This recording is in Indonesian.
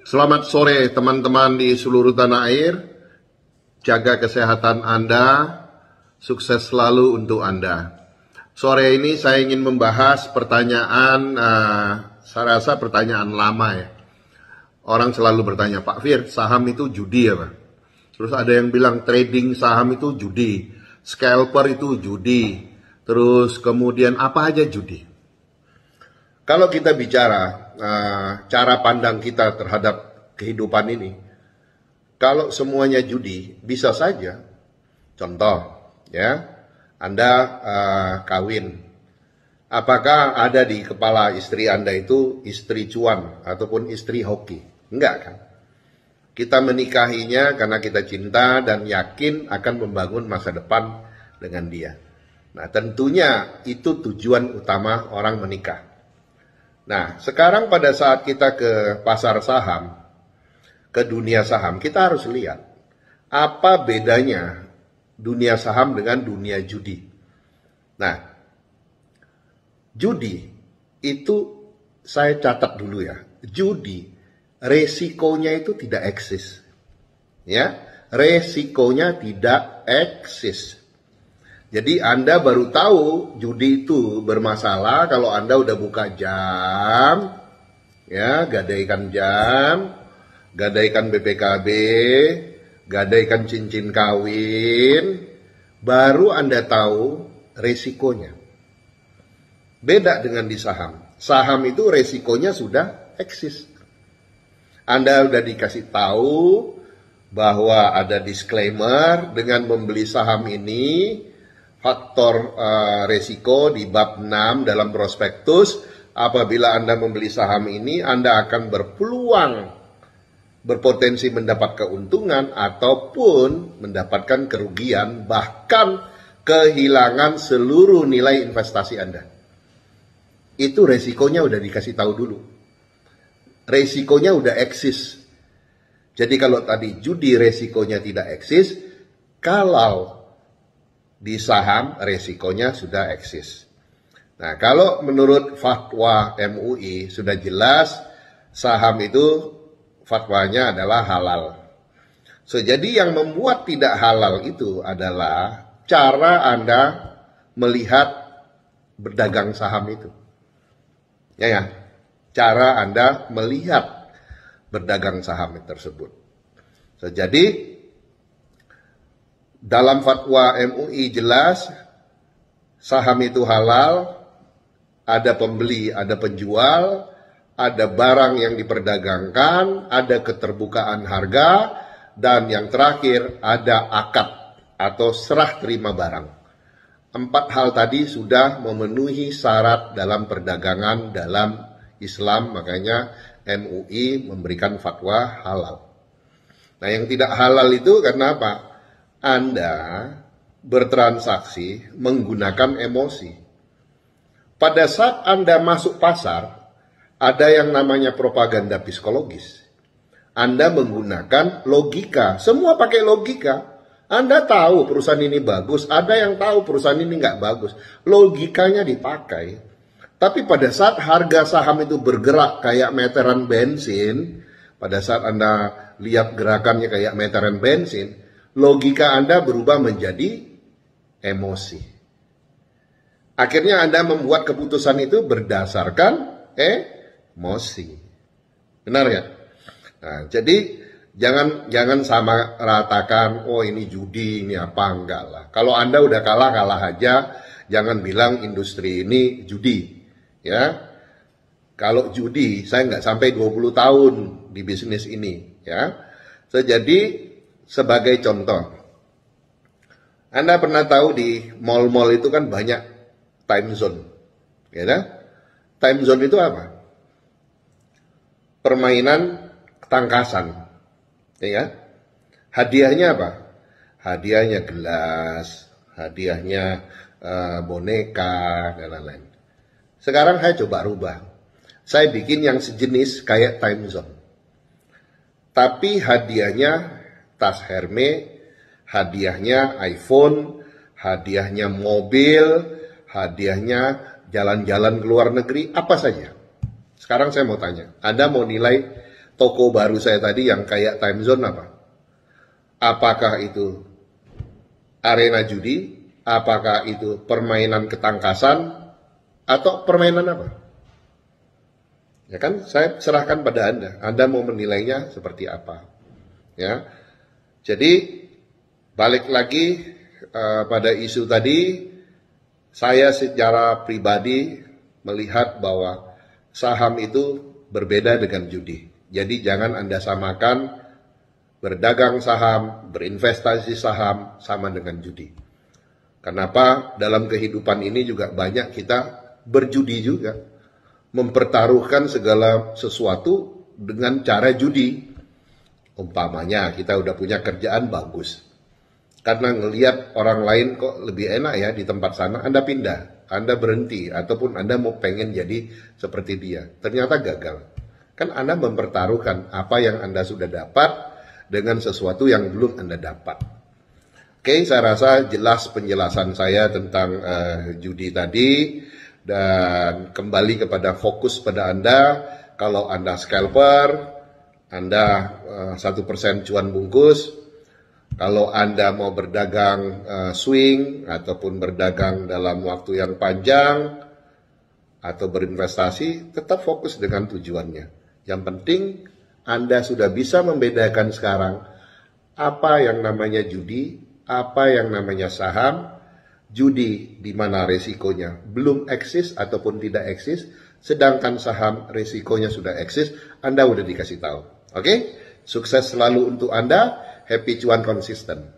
Selamat sore teman-teman di seluruh tanah air. Jaga kesehatan Anda, sukses selalu untuk Anda. Sore ini saya ingin membahas pertanyaan, saya rasa pertanyaan lama ya. Orang selalu bertanya, Pak Fir, saham itu judi ya Pak? Terus ada yang bilang trading saham itu judi, scalper itu judi, terus kemudian apa aja judi? Kalau kita bicara cara pandang kita terhadap kehidupan ini, kalau semuanya judi, bisa saja. Contoh, ya, Anda kawin. Apakah ada di kepala istri Anda itu istri cuan ataupun istri hoki? Enggak kan? Kita menikahinya karena kita cinta dan yakin akan membangun masa depan dengan dia. Nah, tentunya itu tujuan utama orang menikah. Nah, sekarang pada saat kita ke pasar saham, ke dunia saham, kita harus lihat apa bedanya dunia saham dengan dunia judi. Nah, judi itu saya catat dulu ya. Judi, resikonya itu tidak eksis. Ya, resikonya tidak eksis. Jadi Anda baru tahu judi itu bermasalah kalau Anda udah buka jam, ya, gadaikan jam, gadaikan BPKB, gadaikan cincin kawin, baru Anda tahu resikonya. Beda dengan di saham. Saham itu resikonya sudah eksis. Anda udah dikasih tahu bahwa ada disclaimer dengan membeli saham ini, faktor resiko di bab 6 dalam prospektus, apabila Anda membeli saham ini, Anda akan berpotensi mendapat keuntungan ataupun mendapatkan kerugian, bahkan kehilangan seluruh nilai investasi Anda. Itu resikonya udah dikasih tahu dulu. Resikonya udah eksis. Jadi kalau tadi judi resikonya tidak eksis, kalau di saham resikonya sudah eksis. Nah, kalau menurut fatwa MUI sudah jelas saham itu fatwanya adalah halal. So, jadi yang membuat tidak halal itu adalah cara Anda melihat berdagang saham itu. Ya, cara Anda melihat berdagang saham tersebut. So, jadi dalam fatwa MUI jelas saham itu halal, ada pembeli, ada penjual, ada barang yang diperdagangkan, ada keterbukaan harga, dan yang terakhir ada akad atau serah terima barang. 4 hal tadi sudah memenuhi syarat dalam perdagangan dalam Islam, makanya MUI memberikan fatwa halal. Nah, yang tidak halal itu karena apa? Anda bertransaksi menggunakan emosi. Pada saat Anda masuk pasar, ada yang namanya propaganda psikologis. Anda menggunakan logika, semua pakai logika. Anda tahu perusahaan ini bagus, ada yang tahu perusahaan ini nggak bagus. Logikanya dipakai. Tapi pada saat harga saham itu bergerak kayak meteran bensin, pada saat Anda lihat gerakannya kayak meteran bensin, logika Anda berubah menjadi emosi. Akhirnya Anda membuat keputusan itu berdasarkan emosi. Benar ya? Nah, jadi jangan sama ratakan, oh ini judi, ini apa, enggak lah. Kalau Anda udah kalah aja, jangan bilang industri ini judi. Ya, kalau judi, saya nggak sampai 20 tahun di bisnis ini. Ya, so, jadi sebagai contoh, Anda pernah tahu di mall-mall itu kan banyak time zone, ya kan? Time zone itu apa? Permainan ketangkasan, ya kan? Hadiahnya apa? Hadiahnya gelas, hadiahnya boneka, dan lain-lain. Sekarang saya coba rubah, saya bikin yang sejenis kayak time zone, tapi hadiahnya tas Hermes, hadiahnya iPhone, hadiahnya mobil, hadiahnya jalan-jalan ke luar negeri, apa saja. Sekarang saya mau tanya, Anda mau nilai toko baru saya tadi yang kayak time zone apa? Apakah itu arena judi? Apakah itu permainan ketangkasan? Atau permainan apa? Ya kan, saya serahkan pada Anda. Anda mau menilainya seperti apa? Ya. Jadi balik lagi pada isu tadi, saya secara pribadi melihat bahwa saham itu berbeda dengan judi. Jadi jangan Anda samakan berdagang saham, berinvestasi saham sama dengan judi. Kenapa? Dalam kehidupan ini juga banyak kita berjudi juga. Mempertaruhkan segala sesuatu dengan cara judi. Umpamanya kita udah punya kerjaan bagus. Karena ngelihat orang lain kok lebih enak ya di tempat sana, Anda pindah, Anda berhenti, ataupun Anda mau pengen jadi seperti dia. Ternyata gagal. Kan Anda mempertaruhkan apa yang Anda sudah dapat dengan sesuatu yang belum Anda dapat. Oke, saya rasa jelas penjelasan saya tentang judi tadi. Dan kembali kepada fokus pada Anda, kalau Anda scalper, Anda 1% cuan bungkus. Kalau Anda mau berdagang swing ataupun berdagang dalam waktu yang panjang atau berinvestasi, tetap fokus dengan tujuannya. Yang penting Anda sudah bisa membedakan sekarang apa yang namanya judi, apa yang namanya saham. Judi di mana resikonya belum eksis ataupun tidak eksis, sedangkan saham resikonya sudah eksis, Anda udah dikasih tahu. Oke? Sukses selalu untuk Anda, happy cuan konsisten.